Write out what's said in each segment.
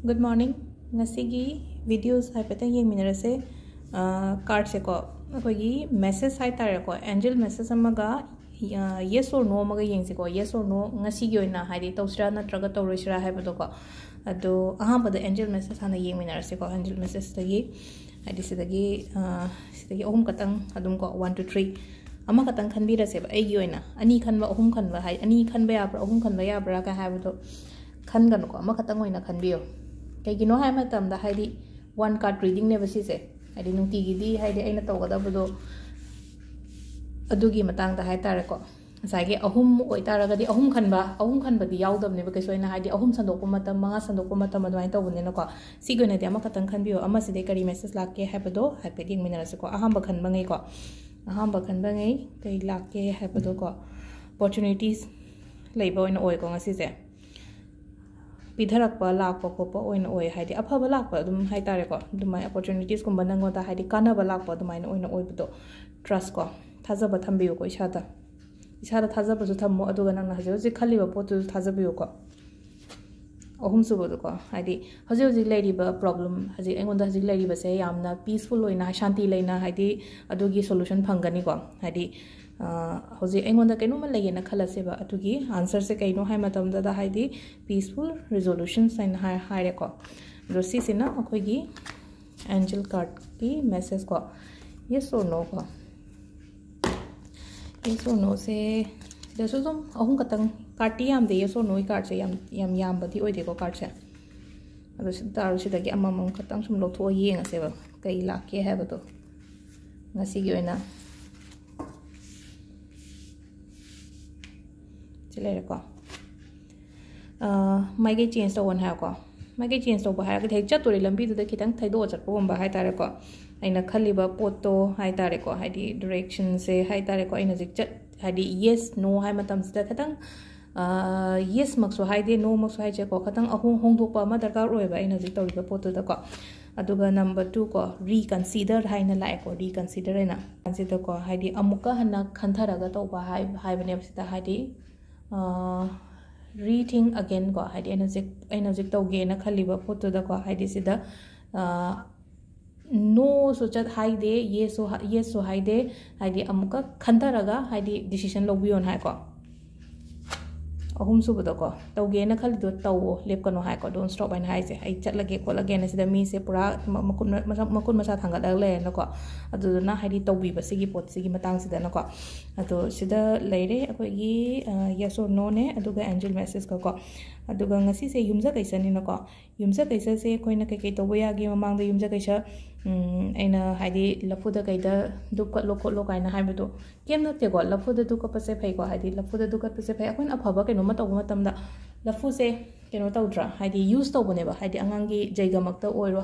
Good morning. Ngasigi videos haipata yengminarase card se ko akogi message hai tare ko angel message amaga yes or no amaga yengse ko yes or no ngasigi oina haidi tawsra natraga tawroisra haibado ko ado ahambada angel message hana yengminarase ko angel message tagi haidi sidagi ohum katang adum ko 1 to 3 ama katang khanbirase ba egi oina ani khanba ohum khanba hai ani khanba yabra ohum khanba yabra ka haibado khangan ko ama katang oina khanbiyo कहीं है मतलब one card reading ने बसी से नुटी अगर तौगदबदो अदुगी मतंग है तारेको सागे अहुम ओइतारगदी अहुम खनबदी याउदबने कैसोइना अहुम संदोप मतम मंगा संदोप मतम अदुमाइन तौबनेनको सिगोनेदि अमा खतंग खनबियो अमा सिदे करी मेसेज लाके हैबदो हैपेट यंगमिनरसको अहांब खनबंगैको अहांब खनबंगै कई लाके हैबदो को अपॉर्चुनिटीज लेबो ओइन ओइको ngasiसे पिधरक लाप खोप अफब लाप अपॉर्चुनिटीज कुम नंगोदा कानब लाप ट्रस्ट को थाजब थम्बियोको इसादा थाजबसु थम्मो अदुगा नंग हजे हजे खलिब पोतु थाजबियोको अहुम सुबदुको हजे लेरिबा प्रॉब्लम हजे एंगोंदा हजे लेरिबसे यामना पीसफुल ओइना शांति लेना अदुगी सॉल्यूशन फंगनिको हजे एंगोंदा कैनोमा लेगेना खलसेबा अदुगी आंसर से कैनो हाय मतमदा पीसफुल रिजोल्यूशन साइन हायरेको दो सिसिना अखोगी एंजल कार्ड की मेसेज को यस और नो को यस और नो से दसो तुम अहुम कतंग कार्ड याम दे यस और नो कार्ड से याम बदी ओइदेको कार्ड से अदो तारु सिदगी अमम कतंग सुम लोथो येंगसेबा कई लाके हैबदो ngasiगी ओइना लेको माइगे चेंज तौन है माइगे चेंज तब है चतुरी लंबी खितंग थैदो चटपगुब है तारेको अगर खलीब पोतो है तारेको डायरेक्शन से है तारेको येस नो है खतंग येस मक्सो है नो मक्सो है खतंग अहू होंदोप दरकार होना तौरीब पोतुदको अदुगा नंबर 2 को रिकन्सीडर है लाएको रिकन्सीडर को अमुक हन्ना खंथरगा तौबा है रीथिंग अगेन को हजिक तौगेना खलीब पोतुदको नो सो चत हाइदे येस सो हाइदे अमुक खंथरगा डिसीजन लौबियोन हाइको अहुम सुबदको तौगेना खलीदो तौओ लेपकनो हाइको डोंट स्टॉप एन हाइसे आई चटलगे कोलगे ने मीसे पूरा मकुन मसा थांगदग लेनको अदुना तौबीबसिगी पोतसिगी मतंगसिदनको अदो सिदा लेरे अखोगी यस और नो ने अदुगा एंजल मेसेज को अदुगा ngasi से युमजा कैसनिनको युमजा कैसा से कोइना कई तौबो यागी ममांग युमजा कैसा अना लफुद कईद दुप लोखोलो कायना हाइबदो केम नतेको लफुद दुकपसे फैको लफुद दुकपसे फै अखोइन अफब कैनोमा तौबो मतमदा लफुसे कैनो तौद्रा यूज तौबनेबा आंगांगी जैगमक्ता ओइरो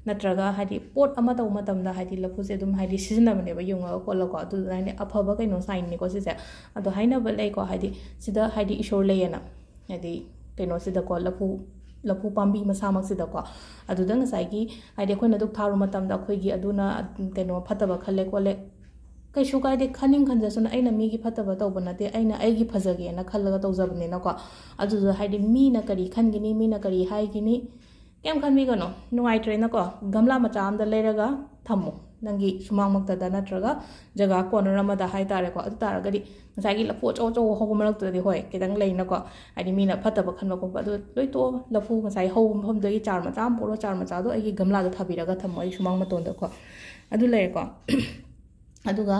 नत्रगा पोट अमा तौ मतमदा लफुसे अदुम सिजनबनेबा युंगा कोलको अदु अफब कैनो साइननिको सिसे अदो हाइनब लेको सिदा ईश्वर लेयना कैनो सिदको लफु पांबी मसामक्सिदको अदुदा ngसाइगी अखोइना दुक थारु मतमदा अखोइगी अदुना कैनो फतब खले कोले कैसु कायदे खनिंग खंजसुना अइना मीगी फतब तौब नते अइना अइगी फजगेना खलगा तौजबनेनको अदुदा मीना करी खनगिनी मीना करी हाइगिनी केम खनबिगनो नुआइट्रेनको गमला मचा आमदा लेरगा थम्मो नंगी सुमांगमक्तदा नत्रगा जगह कोनर अमदा हाइ तारेको अदु तारगदी ngसाइगी लफु चो चो होब मरक्तदि होय किदंग लेनको मीना फतब खनबा को अदु लोइतो लफु ngसाइ हौ मफमदगी चार मचा पोरो चार मचा दो अइगी गमला दो थाबिरगा थम्मो अइ सुमांग मतोंदको अदु लेरेको अदुगा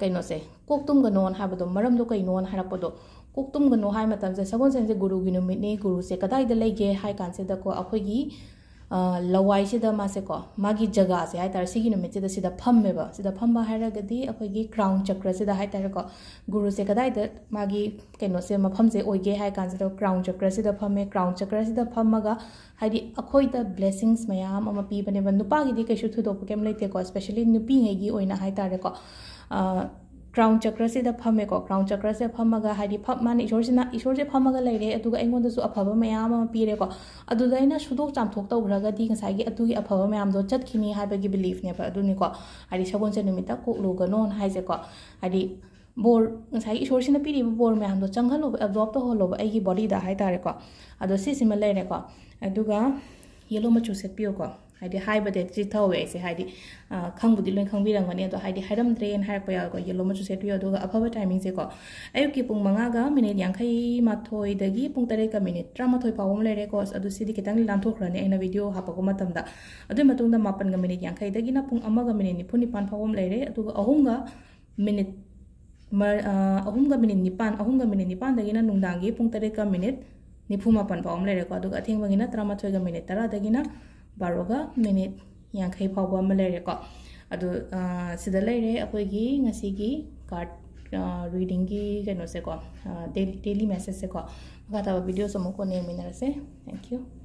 कैनोसे कोक्तुमगनोन हाबदो मरमदो कैनोन हारकपदो कोक्तुमगनो हाय मतमसे सगोनसेंसे गुरुगी नुमितने गुरुसे कदाइदा लेगे हाय कांसेदको अखोगी लवाइसिदा मासेको मागी जगह से हाइतार सिगी नुमितसिदा सिदा फम्मेबा सिदा फम्बा हायरगदी अखोगी क्राउन चक्र सिदा हाइतारको गुरु से कदाइदा मागी कैनोसे मफमसे ओइगे हाय कांसेदा क्राउन चक्र सिदा फम्मे क्राउन चक्र सिदा फम्मगा अखोइदा ब्लेसिंग्स मयाम अमा पीबनेबा नुपागिदी कैसु थुदोप केम लेतेको स्पेशली नुपीङैगी ओइना हाइतारको क्राउन चक्र से फमेको क्राउन चक्र से फमगा माने ईश्वर से फमगा लेरे अदुगा अइंगोंदसु अफब मयाम अमा पीरेको अदुदा अइना सुदोक चामथोक तौग्रगदी ngसाइगी अदुगी अफब मयाम दो चतखिनी हाइबगी बिलीफ नेबा अदुनिको सगोनसे नुमिता कोक्लुगनोन हाइजेको बोर ngsai ishor sina piri bor myam do changhalo absorb to holo ai body da hai tare ko ado si sima lere ko aduga yellow machu set piyo ko haidi haibade ji thawe se haidi khangbudi loin khangbirang mani ado haidi hairam train har pa ya ko yellow machu set piyo aduga aphaba timing se ko ayuki pung 5 ga minute 50 mathoi dagi pung 3 ka minute 38 pawom lere ko adu sidi kitang lanthokhrani aina video hapago matamda adu matungda 8 ga minute 50 dagi na pung 1 ga minute 9 pawom lere aduga 3 ga minute 3 ga minute 9 3 ga minute 9 dagi na nungdangi pung 3 ka minute 9 pawom lere ko aduga athengbangi na 38 ga minute 10 dagi na 12 ga minute 50 pawba ma lere ko adu sida lere akoigi ngasigi card reading ki kano se ko daily message se ko magata video samo ko ne minarase thank you